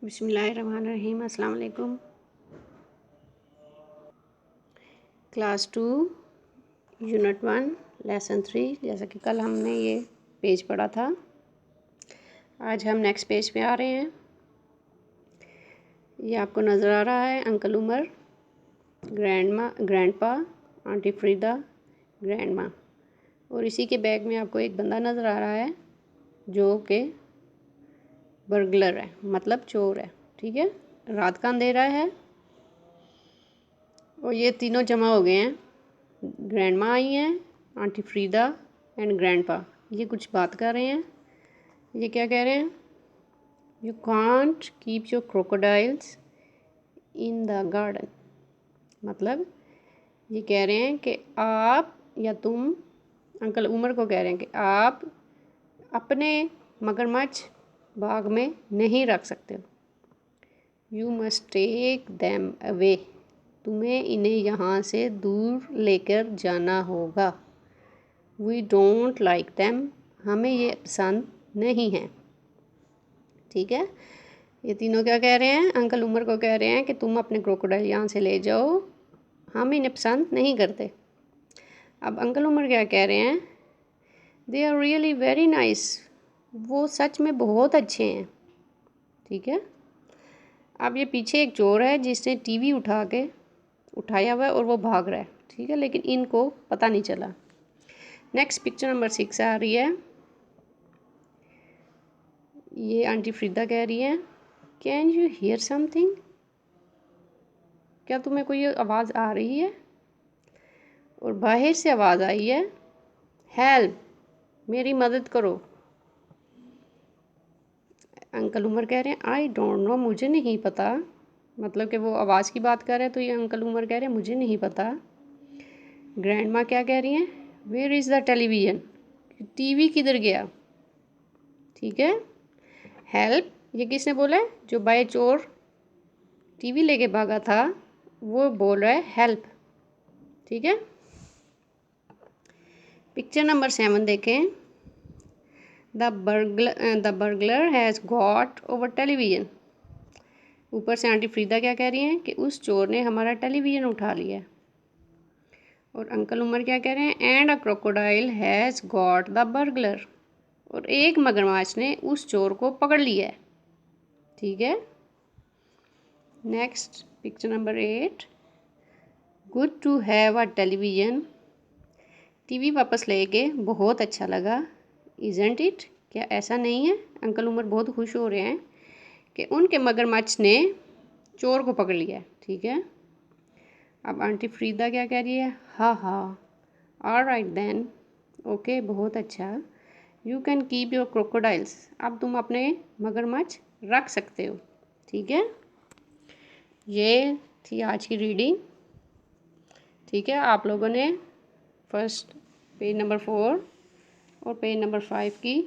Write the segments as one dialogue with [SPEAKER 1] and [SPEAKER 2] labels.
[SPEAKER 1] बिस्मिल्लाहिर्रहमानिर्रहीम। अस्सलाम वालेकुम। Class 2 unit 1 lesson 3। जैसा कि कल हमने ये पेज पढ़ा था, आज हम नेक्स्ट पेज पे आ रहे हैं। ये आपको नज़र आ रहा है uncle Umar, grandpa, aunty Frida, grandma, और इसी के बैग में आपको एक बंदा नज़र आ रहा है जो कि बर्गलर है, मतलब चोर है। ठीक है, रात का अंधेरा है और ये तीनों जमा हो गए हैं। ग्रैंडमा आई हैं, आंटी फ्रीदा एंड ग्रैंडपा। ये कुछ बात कर रहे हैं। ये क्या कह रहे हैं? You can't keep your crocodiles in the garden. मतलब ये कह रहे हैं कि आप या तुम, अंकल उमर को कह रहे हैं कि आप अपने मगरमच्छ बाग में नहीं रख सकते हो। You must take them away. तुम्हें इन्हें यहाँ से दूर लेकर जाना होगा। We don't like them. हमें ये पसंद नहीं है। ठीक है, ये तीनों क्या कह रहे हैं? अंकल उमर को कह रहे हैं कि तुम अपने क्रोकोडाइल यहाँ से ले जाओ, हम इन्हें पसंद नहीं करते। अब अंकल उमर क्या कह रहे हैं? They are really very nice. वो सच में बहुत अच्छे हैं। ठीक है, अब ये पीछे एक चोर है जिसने टीवी उठाया हुआ है और वो भाग रहा है। ठीक है, लेकिन इनको पता नहीं चला। नेक्स्ट पिक्चर नंबर 6 आ रही है। ये आंटी फ्रीदा कह रही है, कैन यू हियर समथिंग? क्या तुम्हें कोई आवाज़ आ रही है? और बाहर से आवाज़ आई है, हेल्प, मेरी मदद करो। अंकल उमर कह रहे हैं, आई डोंट नो, मुझे नहीं पता। मतलब कि वो आवाज़ की बात कर रहे हैं, तो ये अंकल उमर कह रहे हैं मुझे नहीं पता। ग्रैंडमा क्या कह रही हैं? Where is the television? TV किधर गया? ठीक है, हेल्प, ये किसने बोला है? जो बाय चोर टीवी लेके भागा था वो बोल रहा है हेल्प। ठीक है, पिक्चर नंबर 7 देखें। The burglar has got over television. ऊपर से आंटी फ्रीदा क्या कह रही हैं कि उस चोर ने हमारा टेलीविज़न उठा लिया। और अंकल उमर क्या कह रहे हैं? And a crocodile has got the burglar. और एक मगरमच्छ ने उस चोर को पकड़ लिया है। ठीक है, next picture number 8। Good to have a television. TV वापस लेके बहुत अच्छा लगा। Isn't it? क्या ऐसा नहीं है? अंकल उमर बहुत खुश हो रहे हैं कि उनके मगरमच्छ ने चोर को पकड़ लिया है। ठीक है, अब आंटी फ्रीदा क्या कह रही है? हाँ हाँ, ऑलराइट देन, ओके, बहुत अच्छा। You can keep your crocodiles. अब तुम अपने मगरमच्छ रख सकते हो। ठीक है, ये थी आज की रीडिंग। ठीक है, आप लोगों ने फर्स्ट पेज नंबर 4 और पेज नंबर 5 की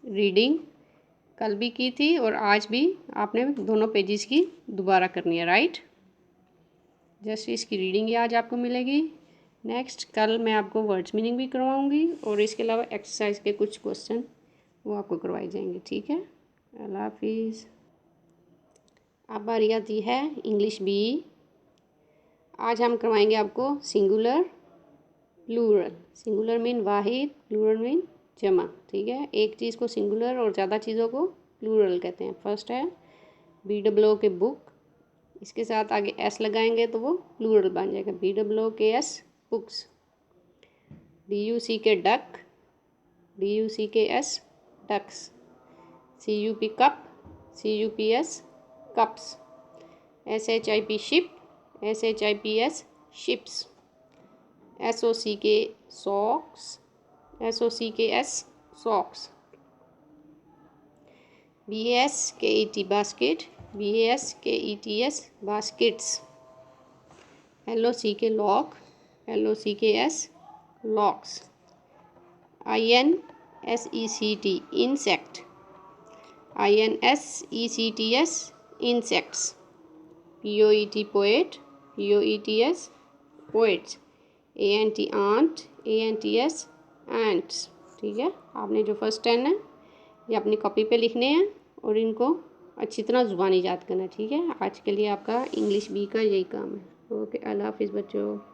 [SPEAKER 1] रीडिंग कल भी की थी और आज भी आपने दोनों पेजेस की दोबारा करनी है, राइट? जस्ट इसकी रीडिंग ही आज आपको मिलेगी। नेक्स्ट कल मैं आपको वर्ड्स मीनिंग भी करवाऊंगी और इसके अलावा एक्सरसाइज के कुछ क्वेश्चन वो आपको करवाए जाएंगे। ठीक है, अल्लाह हाफिज़। अब बारी आती है इंग्लिश बी। आज हम करवाएंगे आपको सिंगुलर, प्लूरल। सिंगुलर मीन वाहिद, प्लूरल मीन जमा। ठीक है, एक चीज़ को सिंगुलर और ज़्यादा चीज़ों को प्लूरल कहते हैं। फर्स्ट है BWO के बुक, इसके साथ आगे एस लगाएंगे तो वो प्लूरल बन जाएगा। BWOKS books. DUC के duck, DUCKS ducks. CUP cup, CUPS cups. SHIP ship, SHIPS ships. SOCK socks, SOCKS socks. BASKET basket, BASKETS baskets. LOCK lock, LOCKS locks. INSECT insect, INSECTS insects. POET poet, POETS poets. ANT ant, ANTS ants. ठीक है, आपने जो first 10 है ये अपनी copy पे लिखने हैं और इनको अच्छी तरह ज़ुबानी याद करना, ठीक है। आज के लिए आपका इंग्लिश बी का यही काम है। ओके, अल्लाह हाफ़िज़ बच्चों।